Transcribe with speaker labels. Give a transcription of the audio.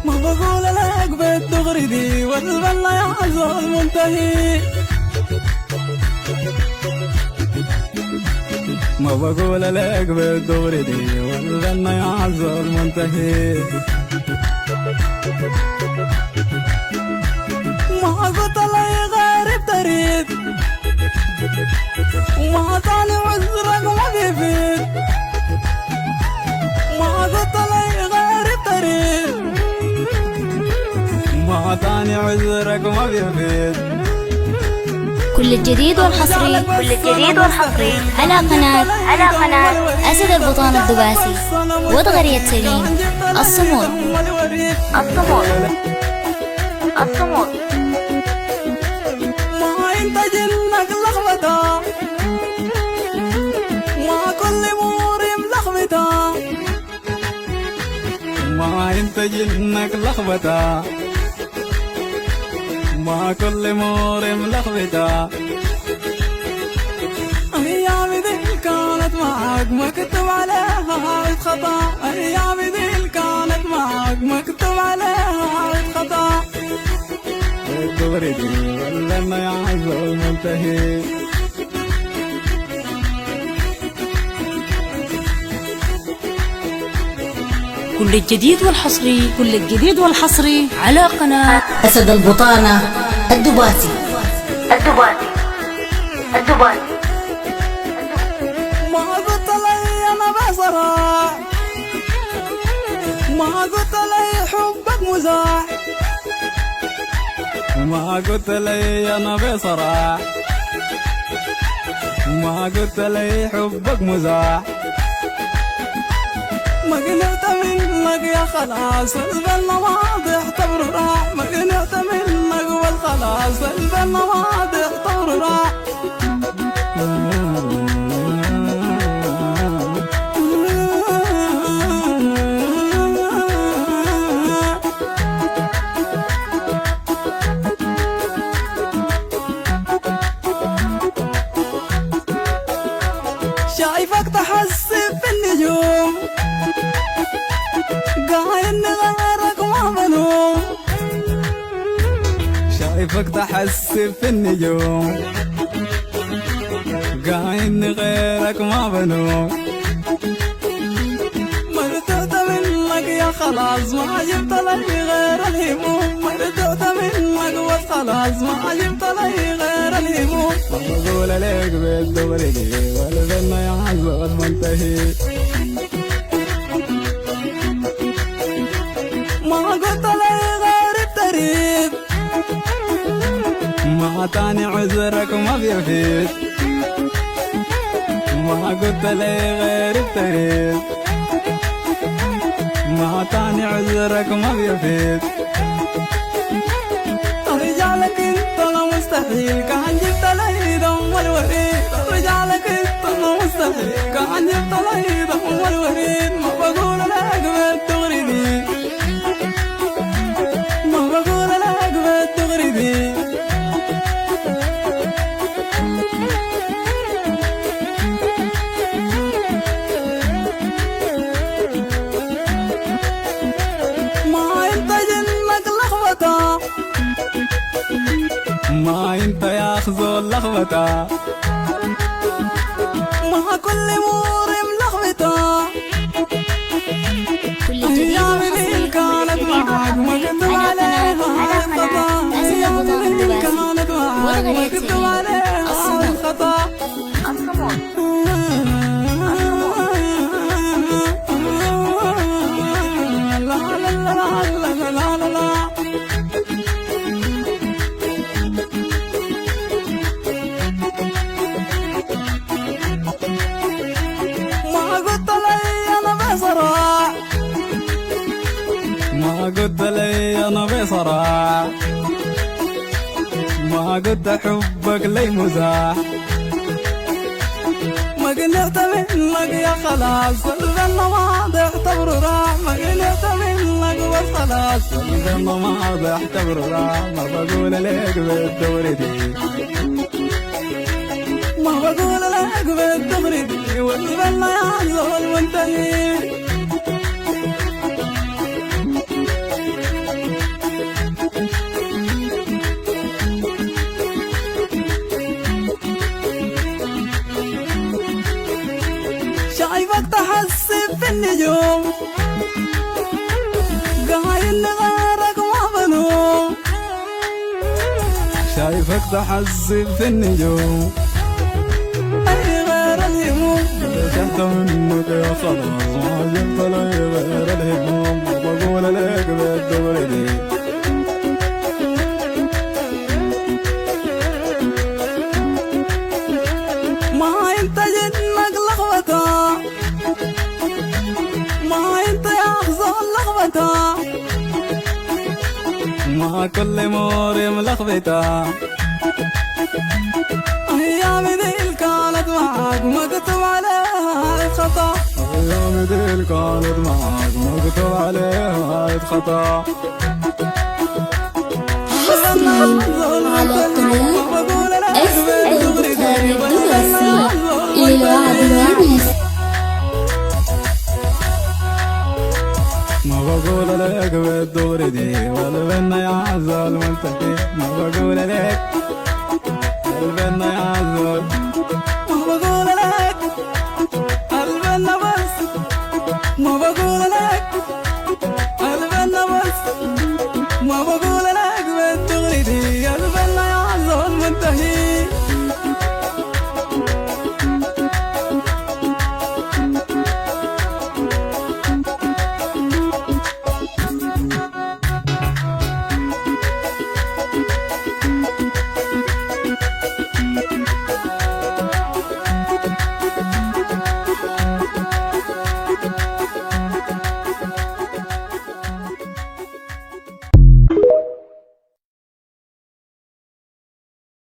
Speaker 1: ما بقول لك بالدغري دي والبلا يا زول منتهي. ما بقول لك بالدغري دي والبلا يا زول منتهي. ما قلت لي غير تريد وما طالع عذرك ما بيفيد. ما قلت لي غير تريد ما طالع عذرك ما بيفيد.
Speaker 2: كل الجديد والحصري على قناة أسد البطان الدباسي وضغرية سليم الصمود.
Speaker 1: ما انت جنك لخبطة ما كل موري ملخبطة. ما انت جنك لخبطة ما كل موري ملخبطة. ايامي ذي كانت معك مكتوب عليها خطأ. ايامي ذي كانت معك مكتوب عليها خطأ. الدغري دي ولا يا زول منتهي.
Speaker 3: كل الجديد والحصري على قناة أسد البطانة الدباسي.
Speaker 1: ما قلت لي انا بصراح ما قلت لي حبك مزاح. ما قلت لي انا بصراح ما قلت لي حبك مزاح. ما قلت منك يا خلاص البنا واضح طور راح. ما قلت منك والخلاص البنا واضح طور راح. شايفك تحسب في النجوم قاين غيرك ما بنوم. شايفك تحسب في النجوم قاين غيرك ما بنوم. مرتوت منك يا خلاص ما جبت لي غير الهموم. مرتوت منك وخلاص ما جبت لي غير الهموم. ما بقول لك بالدغري دي والبنا يا زول منتهي. ما قلت لي غير التريد ما تاني عذرك ما بيفيد. ما قلت لي غير التريد ما تاني عذرك ما بيفيد. رجالك انت لا مستحيل كان جبت لي دم والوريد. رجالك انت لا مستحيل كان جبت لي دم والوريد. ما بقول لك بالدغري دي ما بقول لك بالدغري دي. ما انت جنك لخبطة ما انت يا خزول لخبطة. ما كل موري ملخبطة. ايامي ذي كانت معك مكتوب عليها خطأ. ايامي ذي كانت معك مكتوب عليها خطأ. لا لا لا لا لا لا. ما قلت لي انا بصراح ما قلت لي انا بصراح ما قلت حبك لي مزاح. ما قلت منك يا خلاص البنا واضح طور راح. ما قلت منك والخلاص البنا واضح طور راح. ما بقول لك بالدغري دي ما بقول لك بالدغري دي والبنا يا زول منتهي. النجوم قايل غيرك ما بنوم شايفك تحزب في النجوم أي غير الهموم تحت منك يا خلاص ما جبت لي غير الهموم وبقول لك بالدور دي ما انت جنك لخبطة ما انت يا أخزان لخبطة ما كل موري ملخبطة أيامي ذي كانت معاك مكتوب عليها خطأ أيامي ذي كانت معاك مكتوب عليها خطأ
Speaker 2: على قناة أسد البطانة الدباسي للوعد الونس.
Speaker 1: ما بقول لك بالدور دي ولا بنا يا عزال منتهي ما بقول لك قلبنا يا عزال ما بقول لك قلبنا بس ما بقول لك